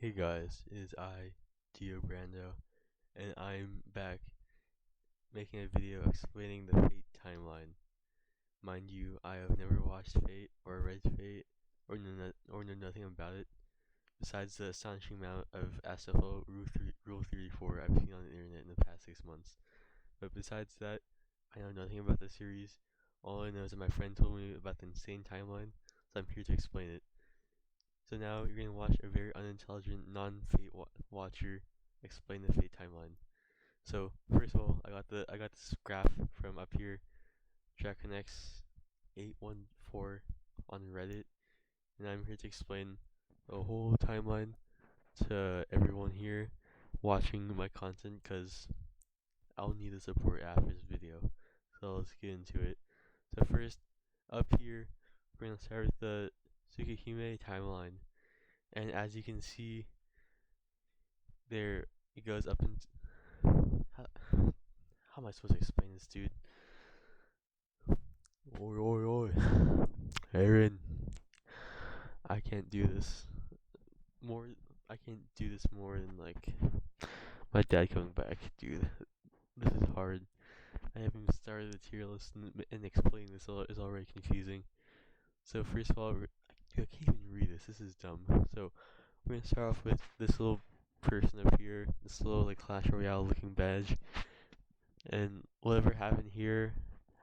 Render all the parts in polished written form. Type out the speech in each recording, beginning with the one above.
Hey guys, it is Brando, and I'm back making a video explaining the Fate timeline. Mind you, I have never watched Fate or read Fate or know nothing about it, besides the astonishing amount of SFO Rule 34 I've seen on the internet in the past 6 months. But besides that, I know nothing about the series. All I know is that my friend told me about the insane timeline, so I'm here to explain it. So now you're gonna watch a very unintelligent non-Fate watcher explain the Fate timeline. So first of all, I got this graph from up here, Connects 814 on Reddit, and I'm here to explain the whole timeline to everyone here watching my content, because I'll need the support after this video. So let's get into it. So first, up here, we're gonna start with the Tsukihime timeline, and as you can see, there it goes up and how am I supposed to explain this, dude? Oi, oi, oi. Aaron, I can't do this more. I can't do this more than like my dad coming back, dude. This is hard. I haven't even started the tier list, and explaining this is already confusing. So first of all, I can't even read this. This is dumb. So we're gonna start off with this little person up here, this little like Clash Royale looking badge, and whatever happened here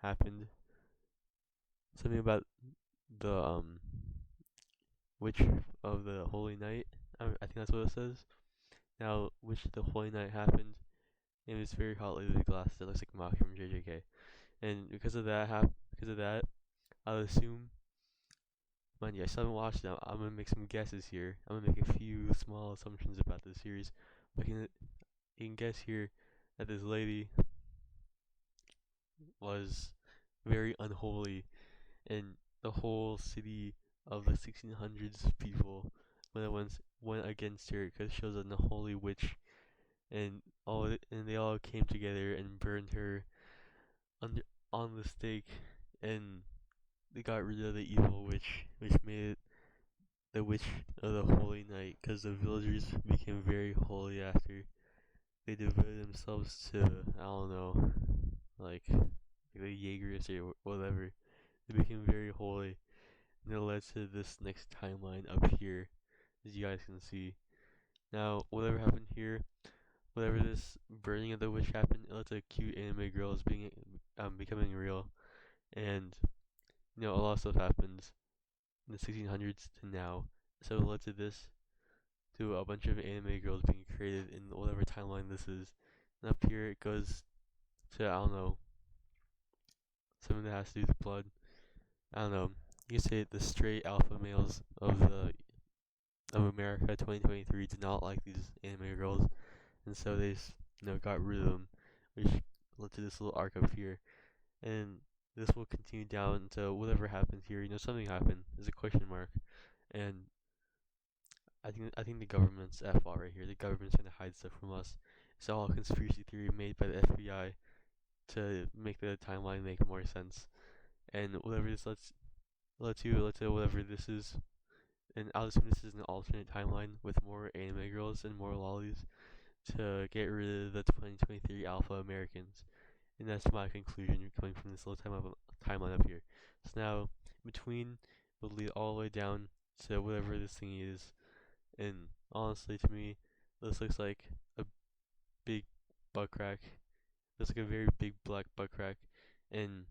happened. Something about the Witch of the Holy Night. I think that's what it says. Now, Witch of the Holy Night happened, and it's very hot lady with glasses. It looks like Maki from JJK. And because of that, I'll assume. Mind you, I still haven't watched it. I'm gonna make some guesses here. I'm gonna make a few small assumptions about this series. But you can guess here that this lady was very unholy, and the whole city of the 1600s people went against her because she was an unholy witch, and they all came together and burned her under on the stake, and they got rid of the evil witch, which made it the Witch of the Holy Night, because the villagers became very holy after they devoted themselves to, I don't know, like the Jaegers or whatever. They became very holy, and it led to this next timeline up here, as you guys can see. Now, whatever happened here, whatever this burning of the witch happened, it led to cute anime girls becoming real, and a lot of stuff happens in the 1600s to now. So it led to this, to a bunch of anime girls being created in whatever timeline this is. And up here it goes to, I don't know, something that has to do with blood. I don't know. You could say the straight alpha males of America 2023 did not like these anime girls, and so they got rid of them, which led to this little arc up here. And this will continue down to whatever happens here. Something happened. There's a question mark, and I think the government's FR right here. The government's trying to hide stuff from us. It's all a conspiracy theory made by the FBI to make the timeline make more sense. And whatever this let's say whatever this is. And I'll assume this is an alternate timeline with more anime girls and more lollies to get rid of the 2023 Alpha Americans. And that's my conclusion coming from this little timeline up here. So now, between, will lead all the way down to whatever this thing is. And honestly, to me, this looks like a big butt crack. Looks like a very big black butt crack. And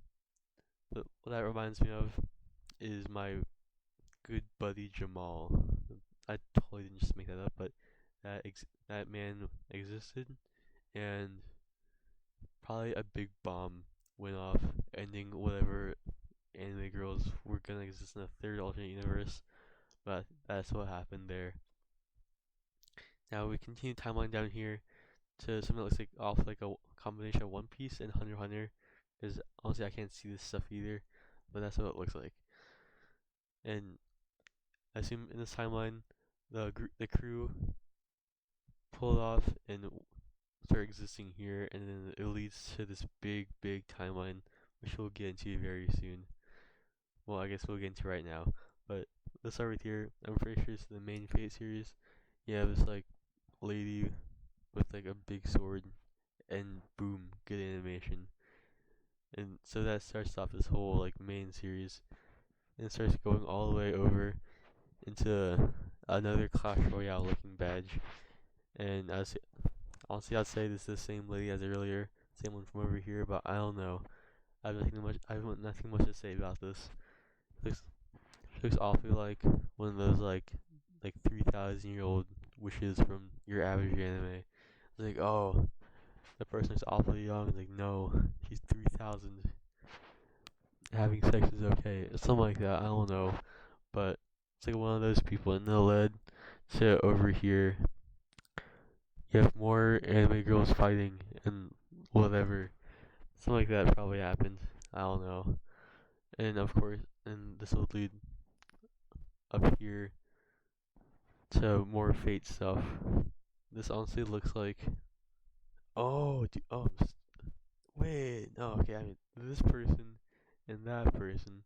what that reminds me of is my good buddy Jamal. I totally didn't just make that up, but that man existed, and probably a big bomb went off, ending whatever anime girls were gonna exist in a third alternate universe. But that's what happened there. Now we continue timeline down here to something that looks like a combination of One Piece and Hunter x Hunter. Because honestly, I can't see this stuff either, but that's what it looks like. And I assume in this timeline, the crew pulled off and start existing here, and then it leads to this big timeline, which we'll get into very soon. Well, I guess we'll get into right now, but let's start with here. I'm pretty sure it's the main Fate series. you have this like lady with like a big sword, and boom, good animation. And so that starts off this whole like main series, and it starts going all the way over into another Clash Royale looking badge. And honestly, I'd say this is the same lady as earlier, same one from over here, but I don't know. I have nothing much to say about this. Looks looks awfully like one of those like 3,000-year-old wishes from your average anime. It's like, oh, the person is awfully young. It's like, no, she's 3,000. Having sex is okay. Something like that. I don't know, but it's like one of those people, and then led to over here. You have more anime girls fighting and whatever. Something like that probably happened. I don't know. And of course, and this will lead up here to more Fate stuff. This honestly looks like. Oh, wait. No, okay. I mean, this person and that person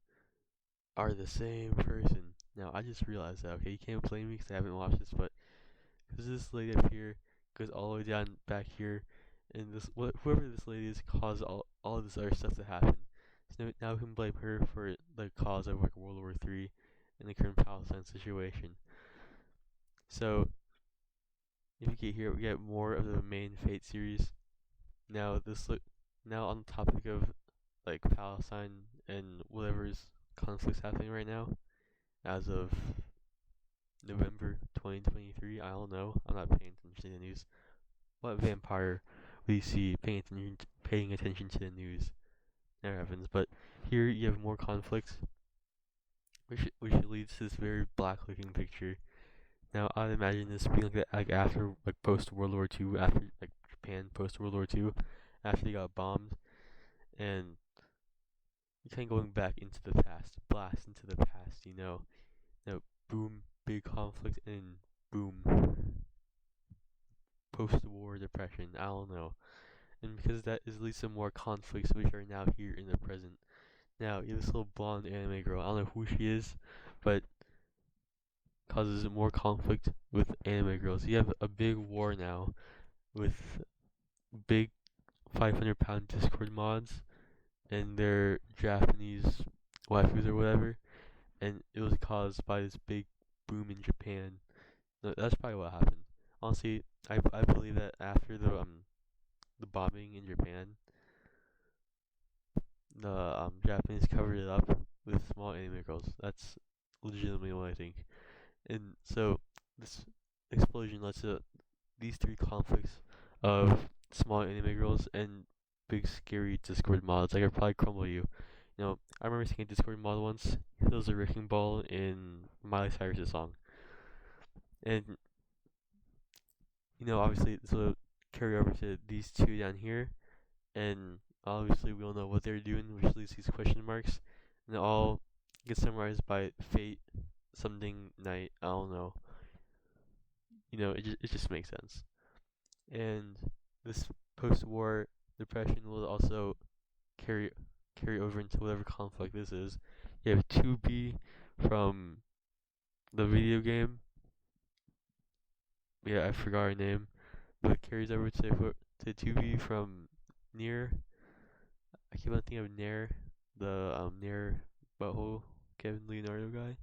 are the same person. Now, I just realized that. Okay, you can't blame me because I haven't watched this, but because this lady up here goes all the way down back here, and whoever this lady is caused all of this other stuff to happen. So now we can blame her for the cause of like World War III and the current Palestine situation. So if you get here, we get more of the main Fate series. Now now on the topic of like Palestine and whatever's conflicts happening right now, as of November 2023. I don't know. I'm not paying attention to the news. What vampire would you see paying attention to the news? Never happens. But here you have more conflicts, which leads to this very black-looking picture. Now I'd imagine this being like like after like post World War II, after like Japan post World War II, after they got bombed, and you kind of going back into the past, blast into the past. Boom, big conflict, and boom, post-war depression. I don't know. And because that is leads to more conflicts which are now here in the present. Now, you have this little blonde anime girl. I don't know who she is, but causes more conflict with anime girls. You have a big war now with big 500-pound Discord mods and their Japanese waifus or whatever, and it was caused by this big boom in Japan. No, that's probably what happened. Honestly, I believe that after the bombing in Japan, the Japanese covered it up with small anime girls. That's legitimately what I think. And so this explosion led to these three conflicts of small anime girls and big scary Discord mods. I could probably crumble you. I remember seeing a Discord mod once. It was a wrecking ball in Miley Cyrus's song, and obviously this will carry over to these two down here, and obviously we all know what they're doing, which leads to these question marks, and it all gets summarized by Fate something night. I don't know. It just makes sense. And this post-war depression will also carry carry over into whatever conflict this is. You have 2B from the video game. Yeah, I forgot her name, but it carries over to 2B from Near. I keep on thinking of Nair, the Nair butthole Kevin Leonardo guy.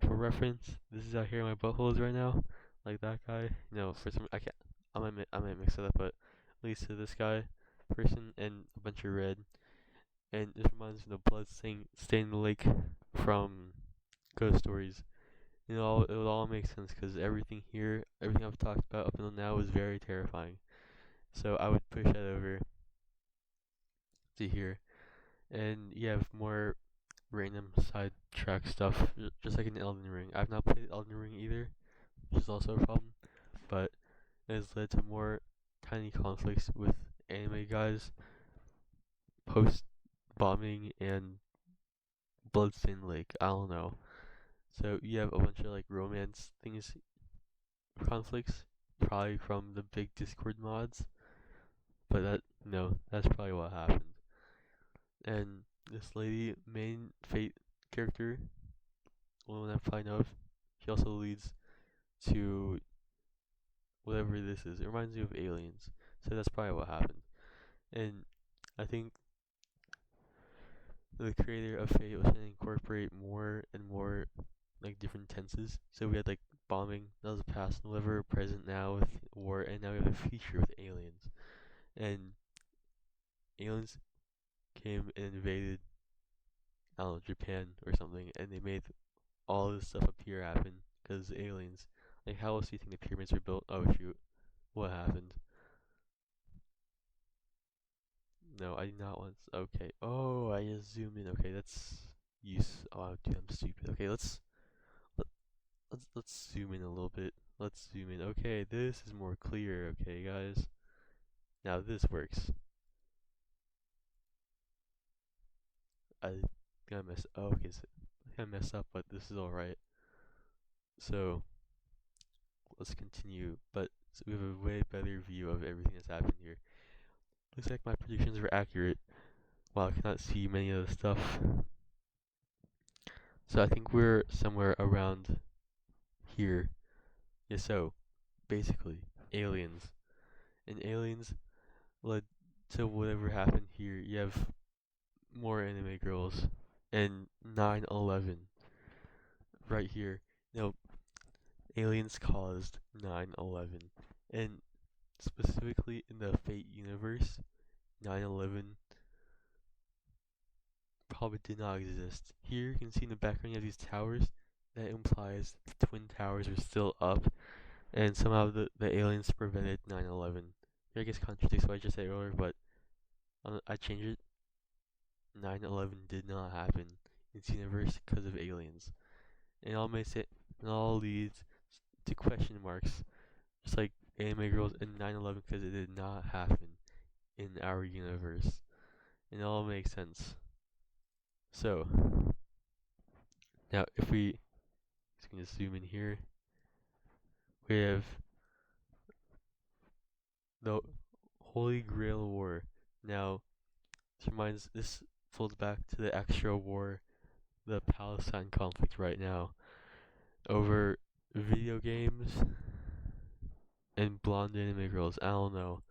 For reference, this is out here my buttholes right now, like that guy. For some I can't. I might mix it up, but at least to this guy, person, and a bunch of red. And this reminds me of the blood stain in the lake from Ghost Stories. It would all make sense because everything I've talked about up until now was very terrifying. So I would push that over to here, and you have more random side track stuff, just like in Elden Ring. I've not played Elden Ring either, which is also a problem, but it has led to more tiny conflicts with anime guys post bombing and Bloodstained Lake. I don't know. So you have a bunch of like romance things, conflicts, probably from the big Discord mods, but that's probably what happened. And this lady, main Fate character, one I find of, she also leads to whatever this is. It reminds me of aliens. So that's probably what happened. And I think the creator of Fate was trying to incorporate more and more like different tenses. So we had like bombing, that was past and whatever, present now with war, and now we have a future with aliens. And aliens came and invaded, I don't know, Japan or something, and they made all this stuff appear happen because aliens. Like, how else do you think the pyramids were built? Oh shoot, what happened? No, I did not want. Okay. Oh, I just zoomed in. Okay, that's use. Oh, dude, I'm stupid. Okay, let, let's zoom in a little bit. Let's zoom in. Okay, this is more clear. Okay, guys. Now this works. I got messed. Oh, okay, so I messed up, but this is all right. So let's continue. But so we have a way better view of everything that's happened here. Looks like my predictions were accurate. While I cannot see many of the stuff. So I think we're somewhere around here. Yeah, so basically, aliens. And aliens led to whatever happened here. You have more anime girls. And 9/11 right here. No, aliens caused 9/11. And specifically in the Fate universe, 9/11 probably did not exist. Here you can see in the background you have these towers. That implies the Twin Towers are still up, and somehow the aliens prevented 9/11. I guess contradicts what I just said earlier, but I changed it. 9/11 did not happen in this universe because of aliens, and all makes it, and all leads to question marks, just like anime girls in 9/11 because it did not happen in our universe, and it all makes sense. So now if we just gonna zoom in here, we have the Holy Grail War. Now this folds back to the extra war, the Palestine conflict right now, over video games and blonde anime girls. I don't know,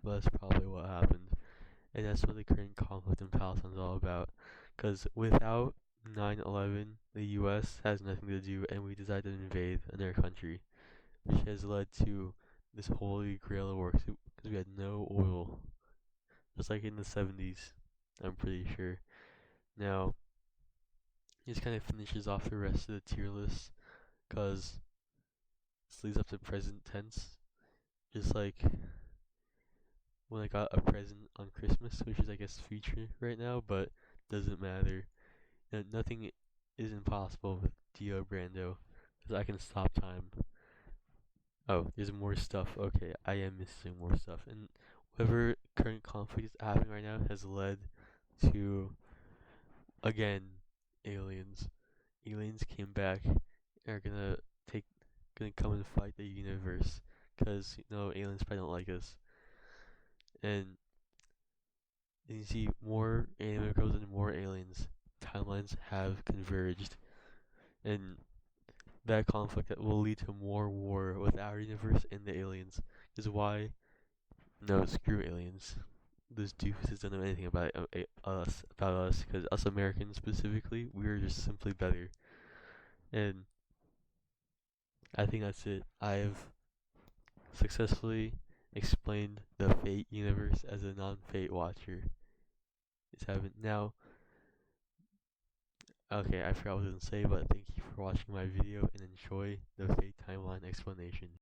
but that's probably what happened. And that's what the current conflict in Palestine is all about. Because without 9/11, the US has nothing to do, and we decided to invade another country, which has led to this holy grail of war. Because we had no oil, just like in the 70s, I'm pretty sure. Now, this kind of finishes off the rest of the tier list, because this leads up to present tense, just like when I got a present on Christmas, which is I guess future right now, but doesn't matter. Nothing is impossible with Dio Brando, because I can stop time. Oh, there's more stuff. Okay, I am missing more stuff, and whatever current conflict is happening right now has led to, again, aliens. Aliens came back and are take gonna come and fight the universe, because aliens probably don't like us. And you see more anime girls and more aliens. Timelines have converged, and that conflict that will lead to more war with our universe and the aliens is why. No, screw aliens. Those doofuses don't know anything about us, because us Americans specifically, we are just simply better. And I think that's it. I've successfully explained the Fate universe as a non-Fate watcher. It's happened now. Okay, I forgot what I was gonna say, but thank you for watching my video and enjoy the Fate timeline explanation.